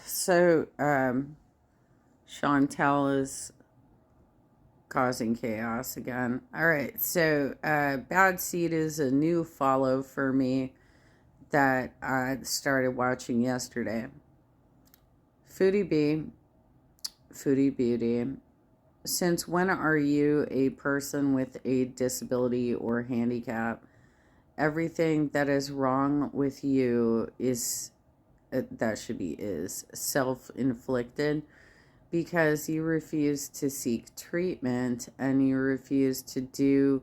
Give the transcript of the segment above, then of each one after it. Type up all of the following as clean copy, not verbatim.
So, Chantel is causing chaos again. All right. So, Bad Seed is a new follow for me that I started watching yesterday. Foodie B, Foodie Beauty. Since when are you a person with a disability or handicap? Everything that is wrong with you is that should be is self-inflicted because you refuse to seek treatment and you refuse to do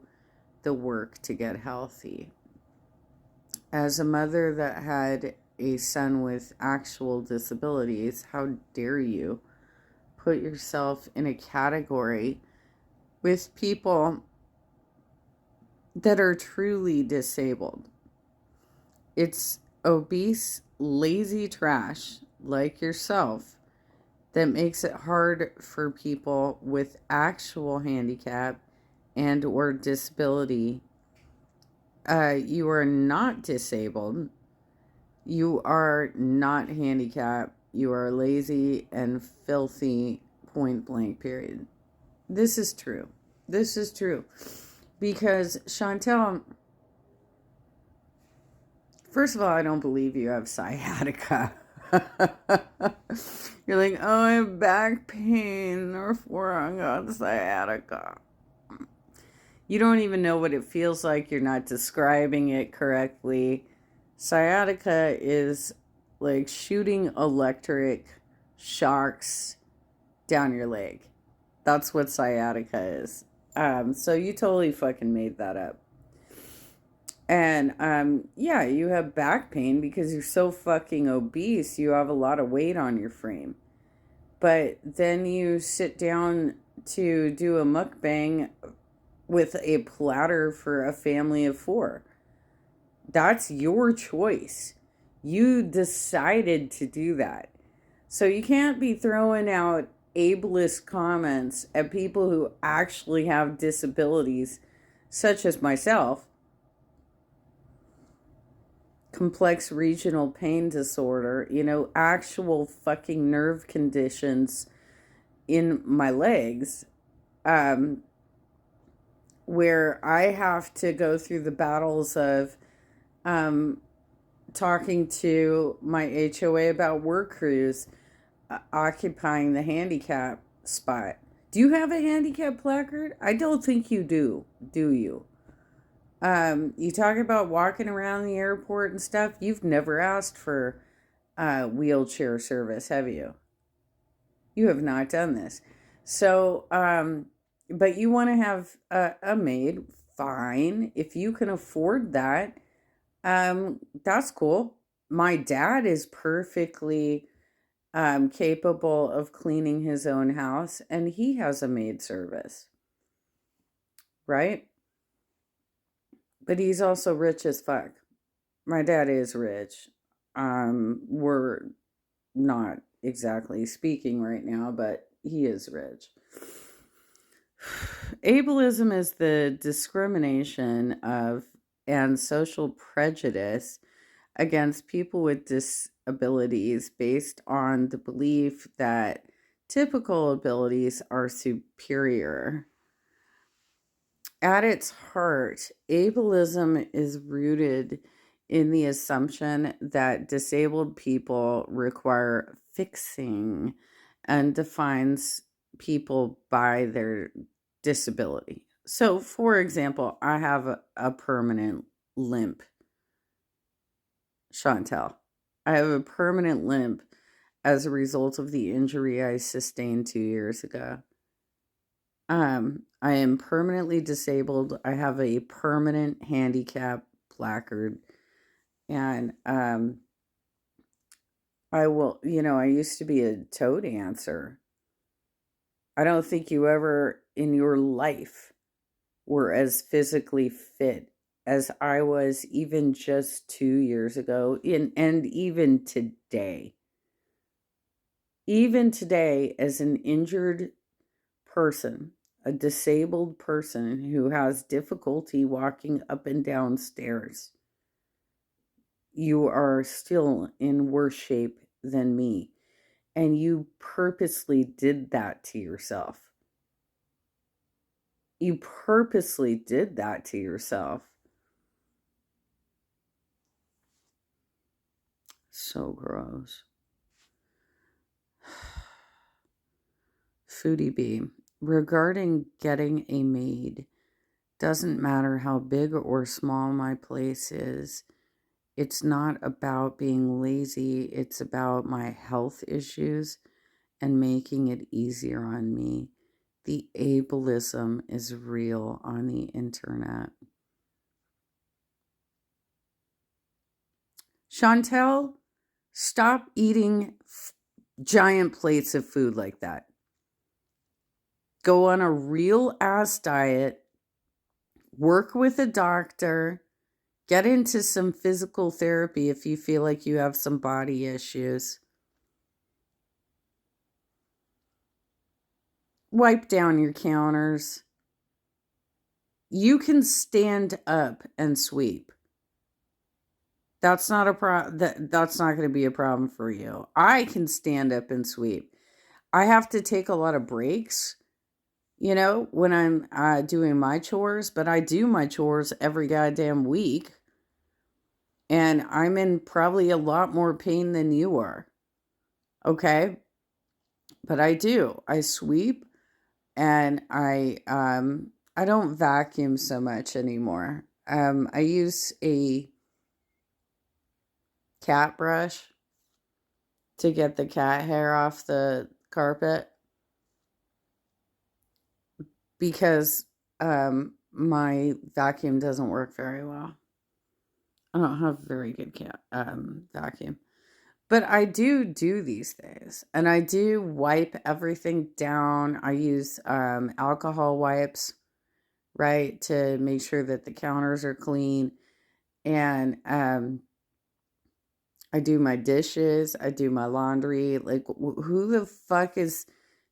the work to get healthy. As a mother that had a son with actual disabilities, how dare you put yourself in a category with people that are truly disabled? It's obese, lazy trash like yourself that makes it hard for people with actual handicap and or disability. You are not disabled. You are not handicapped. You are lazy and filthy, point blank, period. This is true. This is true. Because Chantel, first of all, I don't believe you have sciatica. You're like, oh, I have back pain, therefore I got sciatica. You don't even know what it feels like. You're not describing it correctly. Sciatica is like shooting electric shocks down your leg. That's what sciatica is. So you totally fucking made that up. And yeah, you have back pain because you're so fucking obese. You have a lot of weight on your frame. But then you sit down to do a mukbang with a platter for a family of 4. That's your choice. You decided to do that. So you can't be throwing out ableist comments at people who actually have disabilities, such as myself, complex regional pain disorder, actual fucking nerve conditions in my legs, where I have to go through the battles of talking to my HOA about work crews occupying the handicap spot. Do you have a handicap placard? I don't think you do. Do you? You talk about walking around the airport and stuff. You've never asked for wheelchair service, have you? You have not done this. So, but you want to have a maid, fine. If you can afford that, that's cool. My dad is perfectly capable of cleaning his own house, and he has a maid service, right? But he's also rich as fuck. My dad is rich. We're not exactly speaking right now, but he is rich. Ableism is the discrimination of and social prejudice against people with disabilities based on the belief that typical abilities are superior. At its heart, ableism is rooted in the assumption that disabled people require fixing and defines people by their disability. So, for example, I have a permanent limp, Chantel. I have a permanent limp as a result of the injury I sustained 2 years ago. I am permanently disabled. I have a permanent handicap placard. And I used to be a toe dancer. I don't think you ever in your life were as physically fit as I was even just 2 years ago, and even today. Even today, as an injured person, a disabled person who has difficulty walking up and down stairs, you are still in worse shape than me. And you purposely did that to yourself. You purposely did that to yourself. So gross. Foodie Bee. Regarding getting a maid, doesn't matter how big or small my place is. It's not about being lazy. It's about my health issues and making it easier on me. The ableism is real on the internet. Chantel, stop eating giant plates of food like that. Go on a real ass diet, work with a doctor, get into some physical therapy if you feel like you have some body issues. Wipe down your counters. You can stand up and sweep. That's not that's not going to be a problem for you. I can stand up and sweep. I have to take a lot of breaks, when I'm doing my chores, but I do my chores every goddamn week. And I'm in probably a lot more pain than you are. Okay? But I do. I sweep and I don't vacuum so much anymore. I use a cat brush to get the cat hair off the carpet because my vacuum doesn't work very well. I don't have a very good vacuum. But I do these things. And I do wipe everything down. I use alcohol wipes, right, to make sure that the counters are clean. And I do my dishes. I do my laundry. Like, who the fuck is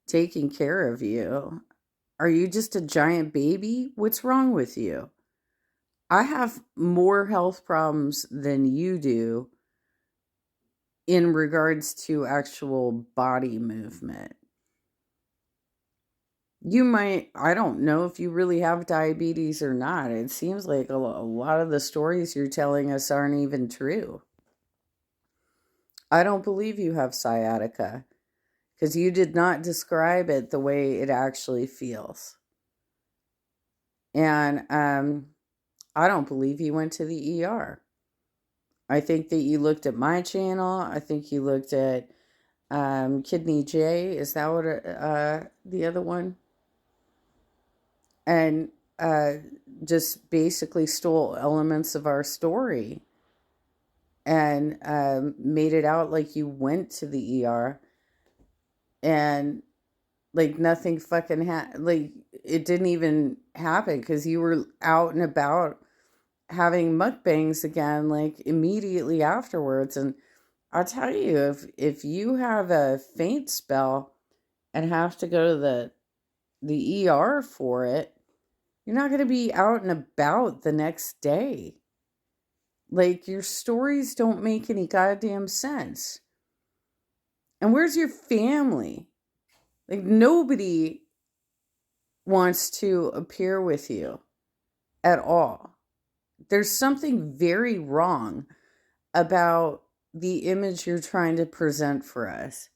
taking care of you? Are you just a giant baby? What's wrong with you? I have more health problems than you do in regards to actual body movement. I don't know if you really have diabetes or not. It seems like a lot of the stories you're telling us aren't even true. I don't believe you have sciatica because you did not describe it the way it actually feels. And I don't believe you went to the ER. I think that you looked at my channel. I think you looked at Kidney J. Is that what the other one? And just basically stole elements of our story and made it out like you went to the ER and like nothing fucking like it didn't even happen because you were out and about having mukbangs again like immediately afterwards. And I'll tell you, if you have a faint spell and have to go to the ER for it, you're not going to be out and about the next day. Like, your stories don't make any goddamn sense. And where's your family? Like, nobody wants to appear with you at all. There's something very wrong about the image you're trying to present for us.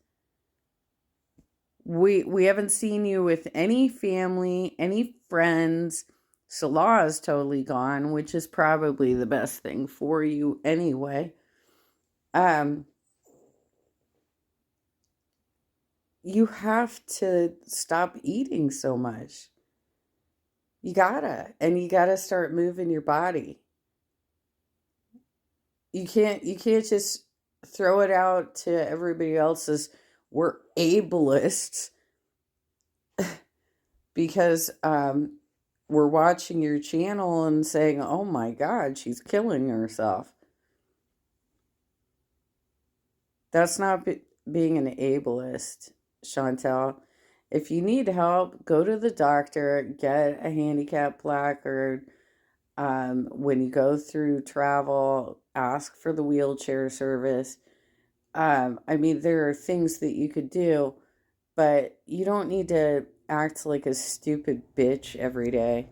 We haven't seen you with any family, any friends. Salah is totally gone, which is probably the best thing for you anyway. You have to stop eating so much. You gotta start moving your body. You can't just throw it out to everybody else as we're ableists because we're watching your channel and saying, oh my God, she's killing herself. That's not being an ableist, Chantel. If you need help, go to the doctor, get a handicap placard. When you go through travel, ask for the wheelchair service. I mean, there are things that you could do, but you don't need to act like a stupid bitch every day.